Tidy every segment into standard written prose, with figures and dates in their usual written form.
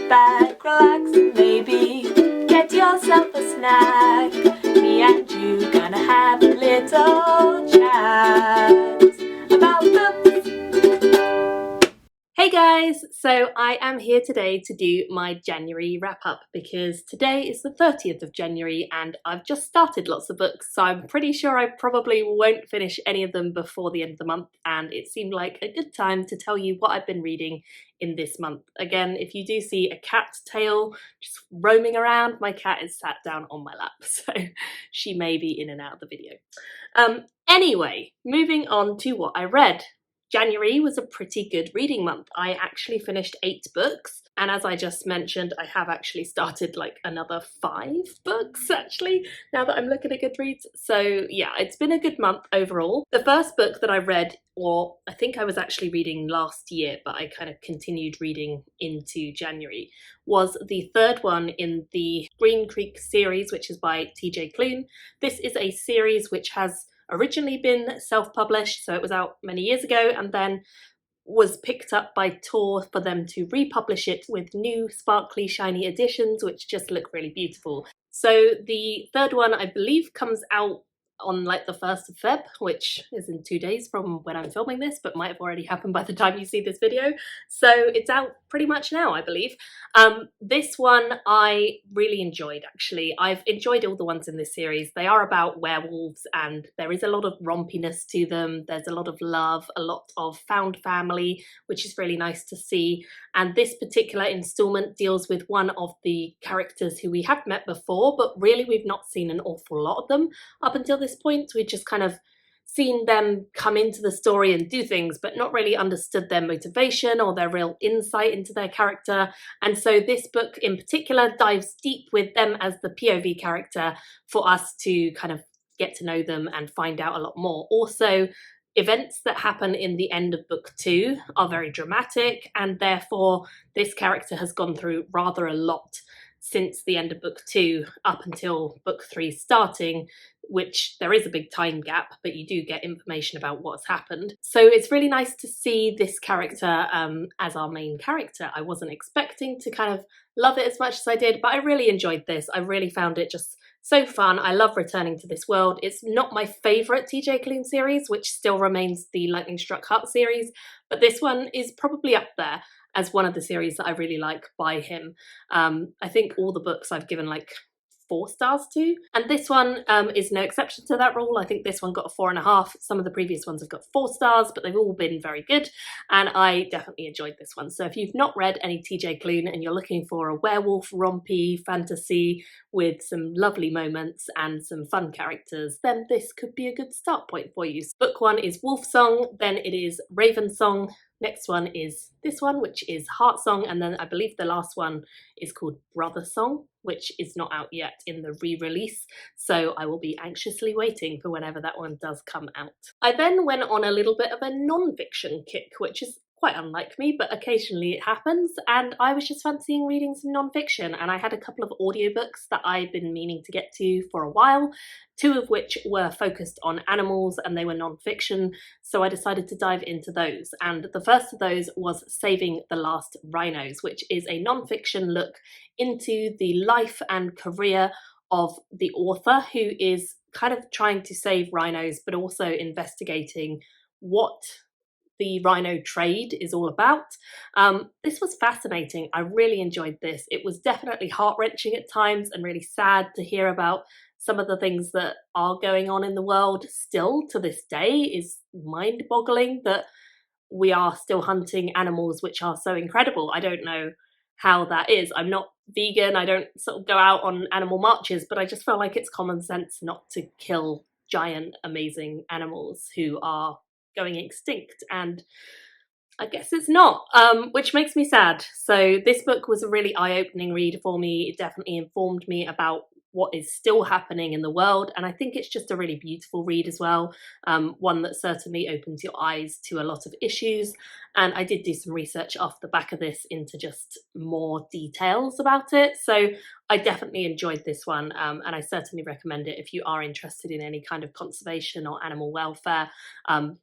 back, relax, and maybe get yourself a snack. Me and you gonna have a little chat about books. Hey guys, so I am here today to do my January wrap up because today is the 30th of January and I've just started lots of books, so I'm pretty sure I probably won't finish any of them before the end of the month, and it seemed like a good time to tell you what I've been reading in this month. Again, if you do see a cat tail just roaming around, my cat is sat down on my lap, so she may be in and out of the video. Anyway, moving on to what I read. January was a pretty good reading month. I actually finished 8 books, and as I just mentioned, I have actually started like another 5 books actually, now that I'm looking at Goodreads. So yeah, it's been a good month overall. The first book that I read, or I think I was actually reading last year, but I kind of continued reading into January, was the third one in the Green Creek series, which is by TJ Klune. This is a series which has originally been self-published, so it was out many years ago, and then was picked up by Tor for them to republish it with new sparkly shiny editions which just look really beautiful. So the third one I believe comes out on like the 1st of Feb, which is in 2 days from when I'm filming this, but might have already happened by the time you see this video. So it's out pretty much now, I believe. This one I really enjoyed actually. I've enjoyed all the ones in this series. They are about werewolves and there is a lot of rompiness to them. There's a lot of love, a lot of found family, which is really nice to see. And this particular installment deals with one of the characters who we have met before, but really we've not seen an awful lot of them up until this point. We've just kind of seen them come into the story and do things, but not really understood their motivation or their real insight into their character. And so this book in particular dives deep with them as the POV character for us to kind of get to know them and find out a lot more. Also, events that happen in the end of book 2 are very dramatic, and therefore this character has gone through rather a lot since the end of book 2 up until book 3 starting, which there is a big time gap, but you do get information about what's happened. So it's really nice to see this character as our main character. I wasn't expecting to kind of love it as much as I did, but I really enjoyed this. I really found it just so fun. I love returning to this world. It's not my favourite TJ Klune series, which still remains the Lightning Struck Heart series, but this one is probably up there as one of the series that I really like by him. I think all the books I've given like 4 stars to, and this one is no exception to that rule. I think this one got a 4.5. Some of the previous ones have got 4 stars, but they've all been very good, and I definitely enjoyed this one. So if you've not read any TJ Klune and you're looking for a werewolf rompy fantasy with some lovely moments and some fun characters, then this could be a good start point for you. So book 1 is Wolf Song, then it is Raven Song, next one is this one, which is Heart Song, and then I believe the last one is called Brother Song, which is not out yet in the re-release, so I will be anxiously waiting for whenever that one does come out. I then went on a little bit of a non-fiction kick, which is quite unlike me, but occasionally it happens, and I was just fancying reading some non-fiction, and I had a couple of audiobooks that I've been meaning to get to for a while, 2 of which were focused on animals and they were non-fiction, so I decided to dive into those. And the first of those was Saving the Last Rhinos, which is a non-fiction look into the life and career of the author, who is kind of trying to save rhinos but also investigating what the rhino trade is all about. This was fascinating. I really enjoyed this. It was definitely heart-wrenching at times and really sad to hear about some of the things that are going on in the world still to this day. Is mind-boggling that we are still hunting animals which are so incredible. I don't know how that is. I'm not vegan, I don't sort of go out on animal marches, but I just feel like it's common sense not to kill giant amazing animals who are going extinct, and I guess it's not, which makes me sad. So this book was a really eye-opening read for me. It definitely informed me about what is still happening in the world, and I think it's just a really beautiful read as well, one that certainly opens your eyes to a lot of issues. And I did do some research off the back of this into just more details about it, so I definitely enjoyed this one, and I certainly recommend it if you are interested in any kind of conservation or animal welfare.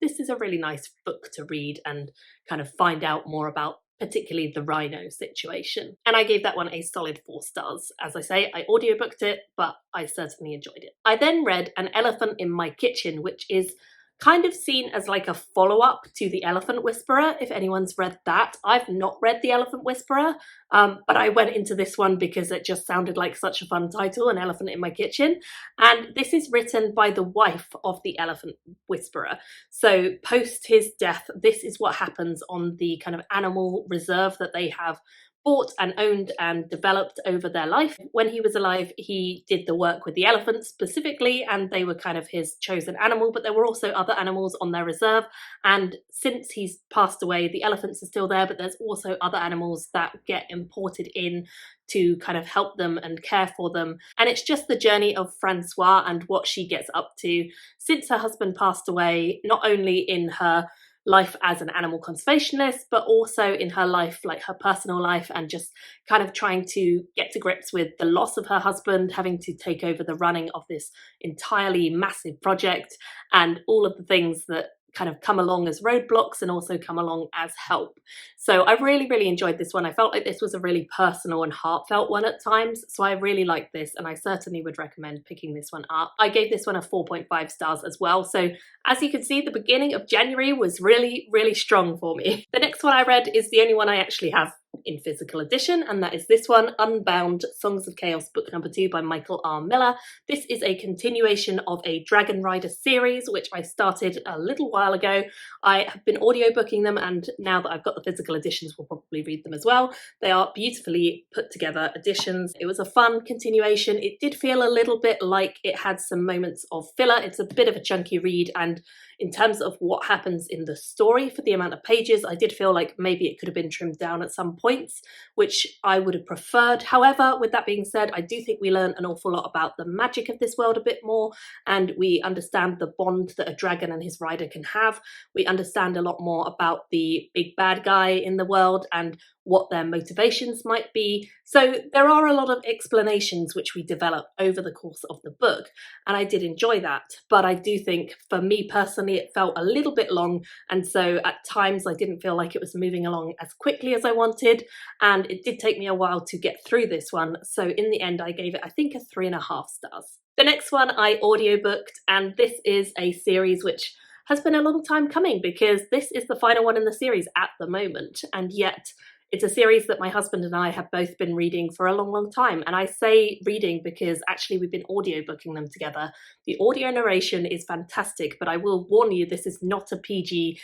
This is a really nice book to read and kind of find out more about particularly the rhino situation. And I gave that one a solid 4 stars. As I say, I audiobooked it, but I certainly enjoyed it. I then read An Elephant in My Kitchen, which is kind of seen as like a follow-up to The Elephant Whisperer, if anyone's read that. I've not read The Elephant Whisperer, but I went into this one because it just sounded like such a fun title, An Elephant in My Kitchen. And this is written by the wife of the Elephant Whisperer. So post his death, this is what happens on the kind of animal reserve that they have bought and owned and developed over their life. When he was alive, he did the work with the elephants specifically, and they were kind of his chosen animal, but there were also other animals on their reserve. And since he's passed away, the elephants are still there, but there's also other animals that get imported in to kind of help them and care for them. And it's just the journey of Francois and what she gets up to since her husband passed away, not only in her life as an animal conservationist, but also in her life, like her personal life, and just kind of trying to get to grips with the loss of her husband, having to take over the running of this entirely massive project, and all of the things that kind of come along as roadblocks and also come along as help. So I really enjoyed this one. I felt like this was a really personal and heartfelt one at times, so I really liked this, and I certainly would recommend picking this one up. I gave this one a 4.5 stars as well, so as you can see, the beginning of January was really strong for me. The next one I read is the only one I actually have in physical edition, and that is this one, Unbound, Songs of Chaos, book number 2 by Michael R. Miller. This is a continuation of a Dragon Rider series, which I started a little while ago. I have been audiobooking them, and now that I've got the physical editions, we'll probably read them as well. They are beautifully put together editions. It was a fun continuation. It did feel a little bit like it had some moments of filler. It's a bit of a chunky read, and in terms of what happens in the story for the amount of pages, I did feel like maybe it could have been trimmed down at some points, which I would have preferred. However, with that being said, I do think we learn an awful lot about the magic of this world a bit more, and we understand the bond that a dragon and his rider can have. We understand a lot more about the big bad guy in the world and what their motivations might be. So there are a lot of explanations which we develop over the course of the book, and I did enjoy that. But I do think, for me personally, it felt a little bit long, and so at times I didn't feel like it was moving along as quickly as I wanted, and it did take me a while to get through this one. So in the end, I gave it, I think, a 3.5 stars. The next one I audiobooked, and this is a series which has been a long time coming because this is the final one in the series at the moment, and yet it's a series that my husband and I have both been reading for a long time. And I say reading because actually we've been audiobooking them together. The audio narration is fantastic, but I will warn you, this is not a PG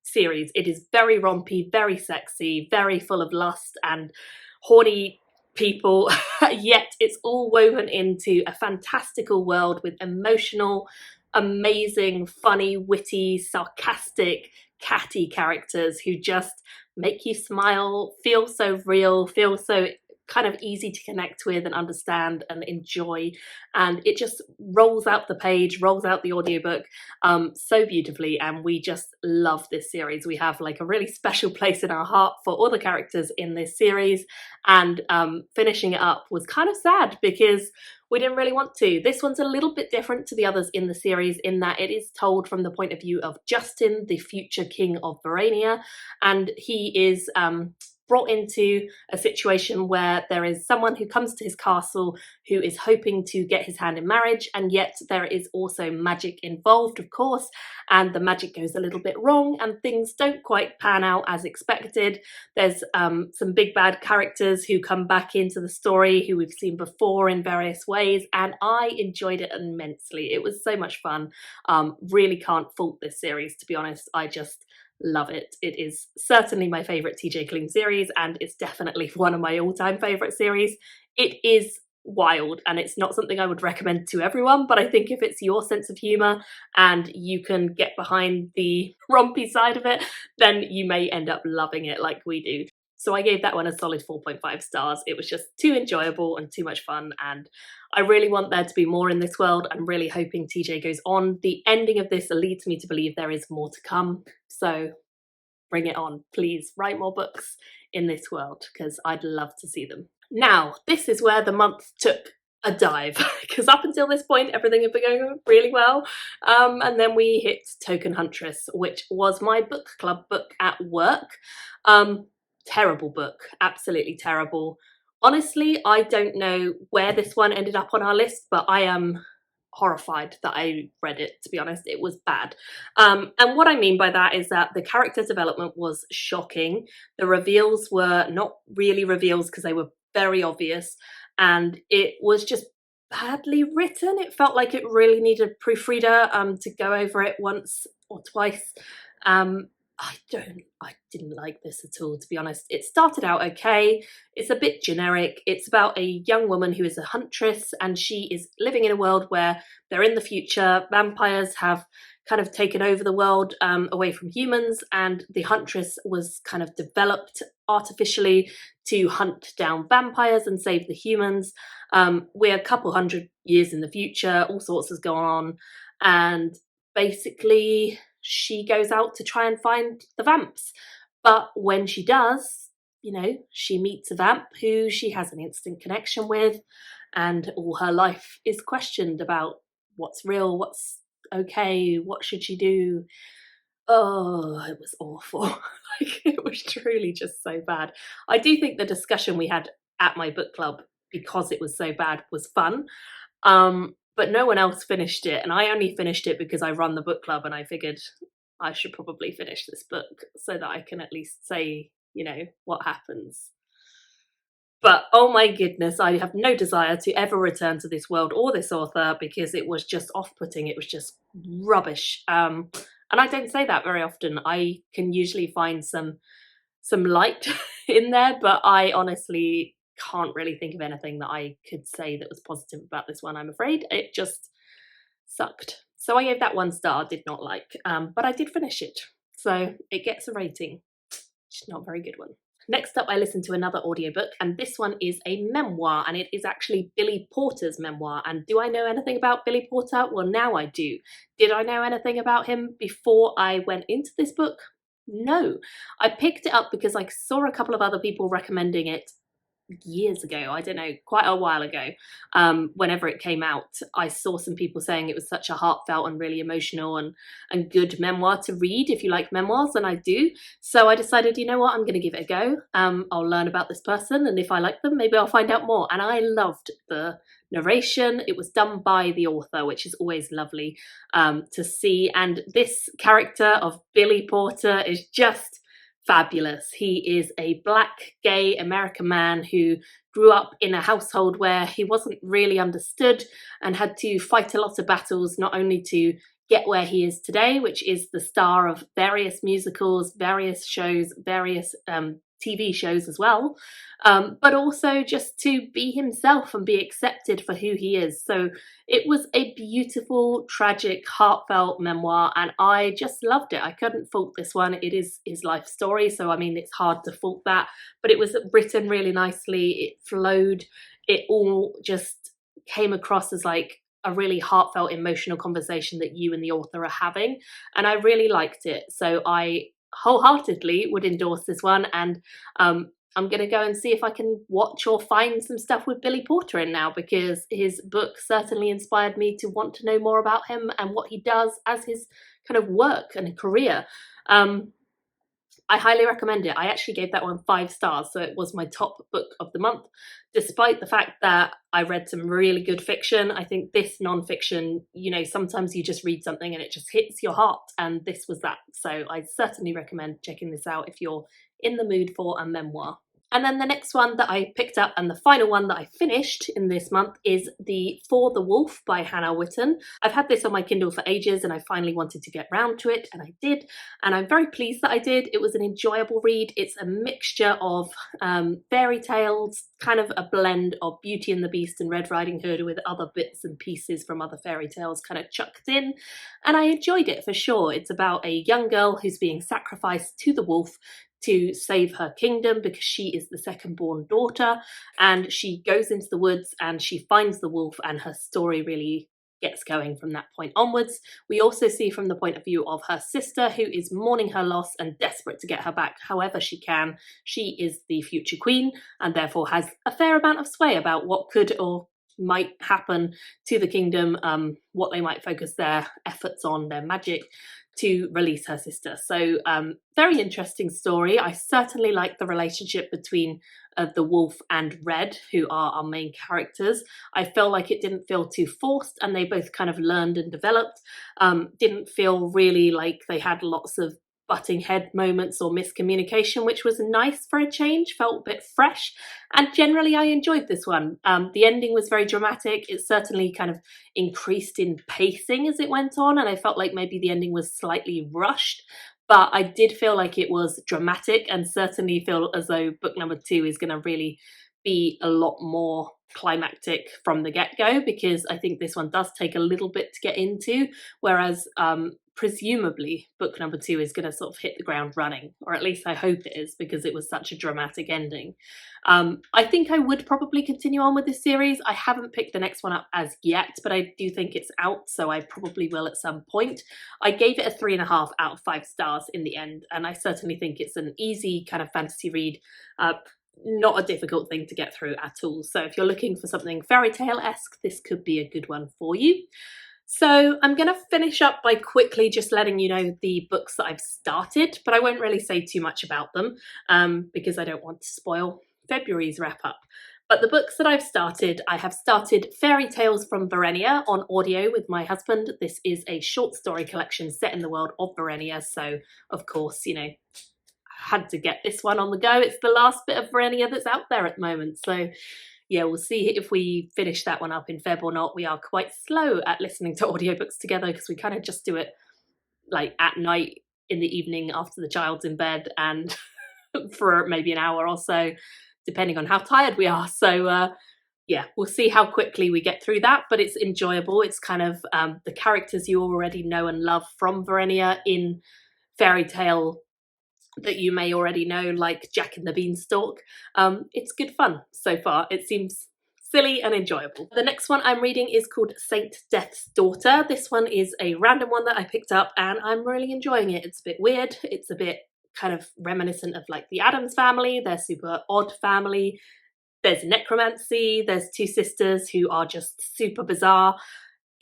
series. It is very rompy, very sexy, very full of lust and horny people, yet it's all woven into a fantastical world with emotional, amazing, funny, witty, sarcastic, catty characters who just make you smile, feel so real, feel so kind of easy to connect with and understand and enjoy, and it just rolls out the page, rolls out the audiobook so beautifully, and we just love this series. We have like a really special place in our heart for all the characters in this series, and finishing it up was kind of sad because we didn't really want to. This one's a little bit different to the others in the series in that it is told from the point of view of Justin, the future king of Verenia, and he is brought into a situation where there is someone who comes to his castle who is hoping to get his hand in marriage, and yet there is also magic involved, of course, and the magic goes a little bit wrong and things don't quite pan out as expected. There's some big bad characters who come back into the story who we've seen before in various ways, and I enjoyed it immensely. It was so much fun. Really can't fault this series, to be honest. I just love it. It is certainly my favourite TJ Klune series, and it's definitely one of my all-time favourite series. It is wild, and it's not something I would recommend to everyone, but I think if it's your sense of humour and you can get behind the rompy side of it, then you may end up loving it like we do. So I gave that one a solid 4.5 stars. It was just too enjoyable and too much fun, and I really want there to be more in this world. I'm really hoping TJ goes on. The ending of this leads me to believe there is more to come, so bring it on. Please write more books in this world because I'd love to see them. Now, this is where the month took a dive because up until this point everything had been going really well, and then we hit Token Huntress, which was my book club book at work. Terrible book, absolutely terrible. Honestly, I don't know where this one ended up on our list, but I am horrified that I read it, to be honest. It was bad. And what I mean by that is that the character development was shocking. The reveals were not really reveals because they were very obvious, and it was just badly written. It felt like it really needed a proofreader to go over it once or twice. Um, I didn't like this at all, to be honest. It started out okay. It's a bit generic. It's about a young woman who is a huntress, and she is living in a world where they're in the future. Vampires have kind of taken over the world away from humans, and the huntress was kind of developed artificially to hunt down vampires and save the humans. We're a couple hundred years in the future, all sorts is going on, and basically she goes out to try and find the vamps. But when she does, you know, she meets a vamp who she has an instant connection with, and all her life is questioned about what's real, what's okay, what should she do. Oh, it was awful. Like, it was truly just so bad. I do think the discussion we had at my book club, because it was so bad, was fun. But no one else finished it, and I only finished it because I run the book club, and I figured I should probably finish this book so that I can at least say, you know, what happens. But oh my goodness, I have no desire to ever return to this world or this author because it was just off-putting. It was just rubbish. And I don't say that very often. I can usually find some light in there, but I honestly can't really think of anything that I could say that was positive about this one, I'm afraid. It just sucked. So I gave that 1 star, did not like, but I did finish it. So it gets a rating. It's not a very good one. Next up, I listened to another audiobook, and this one is a memoir, and it is actually Billy Porter's memoir. And do I know anything about Billy Porter? Well, now I do. Did I know anything about him before I went into this book? No. I picked it up because I saw a couple of other people recommending it years ago, I don't know, quite a while ago. Whenever it came out, I saw some people saying it was such a heartfelt and really emotional and good memoir to read if you like memoirs, and I do. So I decided, you know what, I'm going to give it a go. I'll learn about this person, and if I like them, maybe I'll find out more. And I loved the narration. It was done by the author, which is always lovely to see. And this character of Billy Porter is just fabulous. He is a black, gay American man who grew up in a household where he wasn't really understood and had to fight a lot of battles, not only to get where he is today, which is the star of various musicals, various shows, various TV shows as well, but also just to be himself and be accepted for who he is. So it was a beautiful, tragic, heartfelt memoir, and I just loved it. I couldn't fault this one. It is his life story, so I mean, it's hard to fault that, but it was written really nicely. It flowed. It all just came across as like a really heartfelt, emotional conversation that you and the author are having, and I really liked it. So I wholeheartedly would endorse this one, and I'm going to go and see if I can watch or find some stuff with Billy Porter in now, because his book certainly inspired me to want to know more about him and what he does as his kind of work and career. I highly recommend it. I actually gave that one 5 stars, so it was my top book of the month, despite the fact that I read some really good fiction. I think this non-fiction, you know, sometimes you just read something and it just hits your heart, and this was that. So I certainly recommend checking this out if you're in the mood for a memoir. And then the next one that I picked up, and the final one that I finished in this month, is the For the Wolf by Hannah Witten. I've had this on my Kindle for ages, and I finally wanted to get round to it, and I did, and I'm very pleased that I did. It was an enjoyable read. It's a mixture of fairy tales, kind of a blend of Beauty and the Beast and Red Riding Hood with other bits and pieces from other fairy tales kind of chucked in, and I enjoyed it for sure. It's about a young girl who's being sacrificed to the wolf to save her kingdom because she is the second born daughter, and she goes into the woods and she finds the wolf, and her story really gets going from that point onwards. We also see from the point of view of her sister, who is mourning her loss and desperate to get her back however she can. She is the future queen and therefore has a fair amount of sway about what could or might happen to the kingdom, what they might focus their efforts on, their magic, to release her sister. So very interesting story. I certainly like the relationship between the wolf and Red, who are our main characters. I feel like it didn't feel too forced, and they both kind of learned and developed. Didn't feel really like they had lots of butting head moments or miscommunication, which was nice for a change, felt a bit fresh, and generally I enjoyed this one. The ending was very dramatic. It certainly kind of increased in pacing as it went on, and I felt like maybe the ending was slightly rushed, but I did feel like it was dramatic, and certainly feel as though book number 2 is going to really be a lot more climactic from the get-go, because I think this one does take a little bit to get into, whereas presumably book number 2 is going to sort of hit the ground running, or at least I hope it is, because it was such a dramatic ending. I think I would probably continue on with this series. I haven't picked the next one up as yet, but I do think it's out, so I probably will at some point. I gave it a 3.5 out of 5 stars in the end, and I certainly think it's an easy kind of fantasy read, not a difficult thing to get through at all. So if you're looking for something fairy tale-esque, this could be a good one for you. So I'm going to finish up by quickly just letting you know the books that I've started, but I won't really say too much about them because I don't want to spoil February's wrap up. But the books that I've started, I have started Fairy Tales from Verenia on audio with my husband. This is a short story collection set in the world of Verenia, so of course, you know, had to get this one on the go. It's the last bit of Verenia that's out there at the moment, so yeah, we'll see if we finish that one up in Feb or not. We are quite slow at listening to audiobooks together because we kind of just do it like at night, in the evening after the child's in bed, and for maybe an hour or so, depending on how tired we are. So yeah, we'll see how quickly we get through that, but it's enjoyable. It's kind of the characters you already know and love from Verenia in fairy tale that you may already know, like Jack and the Beanstalk. It's good fun so far. It seems silly and enjoyable. The next one I'm reading is called Saint Death's Daughter. This one is a random one that I picked up and I'm really enjoying it. It's a bit weird. It's a bit kind of reminiscent of like the Addams family, their super odd family. There's necromancy, there's 2 sisters who are just super bizarre.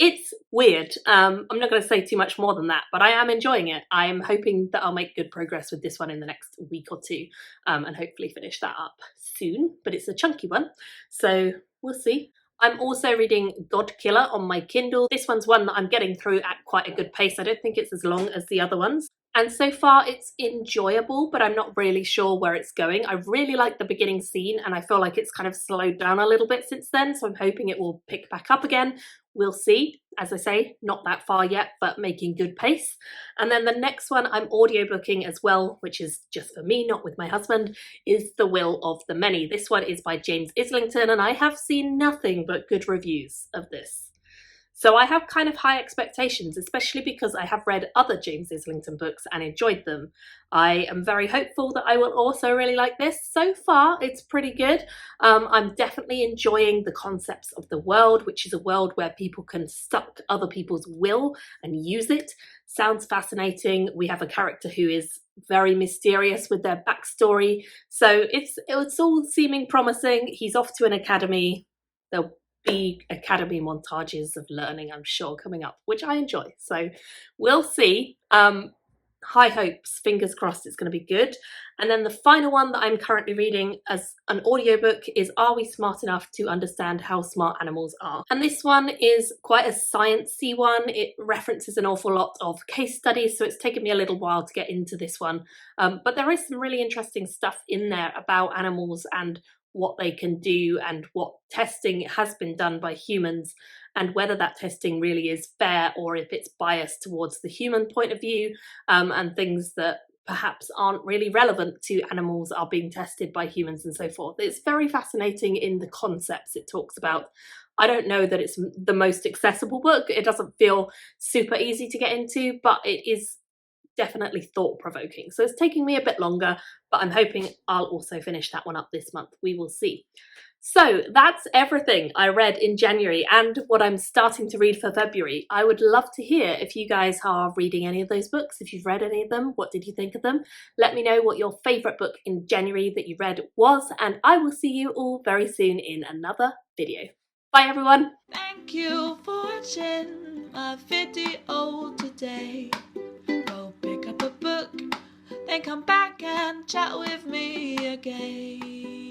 It's weird. I'm not going to say too much more than that, but I am enjoying it. I'm hoping that I'll make good progress with this one in the next week or 2, and hopefully finish that up soon, but it's a chunky one, so we'll see. I'm also reading God Killer on my Kindle. This one's one that I'm getting through at quite a good pace. I don't think it's as long as the other ones. And so far it's enjoyable, but I'm not really sure where it's going. I really like the beginning scene and I feel like it's kind of slowed down a little bit since then, so I'm hoping it will pick back up again. We'll see. As I say, not that far yet, but making good pace. And then the next one I'm audiobooking as well, which is just for me, not with my husband, is The Will of the Many. This one is by James Islington and I have seen nothing but good reviews of this. So I have kind of high expectations, especially because I have read other James Islington books and enjoyed them. I am very hopeful that I will also really like this. So far, it's pretty good. I'm definitely enjoying the concepts of the world, which is a world where people can suck other people's will and use it. Sounds fascinating. We have a character who is very mysterious with their backstory. So it's all seeming promising. He's off to an academy. There'll be academy montages of learning, I'm sure, coming up, which I enjoy. So we'll see. High hopes, fingers crossed it's going to be good. And then the final one that I'm currently reading as an audiobook is Are We Smart Enough to Understand How Smart Animals Are? And this one is quite a sciencey one. It references an awful lot of case studies, so it's taken me a little while to get into this one. But there is some really interesting stuff in there about animals and what they can do and what testing has been done by humans and whether that testing really is fair or if it's biased towards the human point of view, and things that perhaps aren't really relevant to animals are being tested by humans and so forth. It's very fascinating in the concepts it talks about. I don't know that it's the most accessible book. It doesn't feel super easy to get into, but it is definitely thought-provoking. So it's taking me a bit longer, but I'm hoping I'll also finish that one up this month. We will see. So that's everything I read in January and what I'm starting to read for February. I would love to hear if you guys are reading any of those books, if you've read any of them, what did you think of them? Let me know what your favourite book in January that you read was, and I will see you all very soon in another video. Bye everyone! Thank you for watching my video today. Go pick up a book, then come back and chat with me again.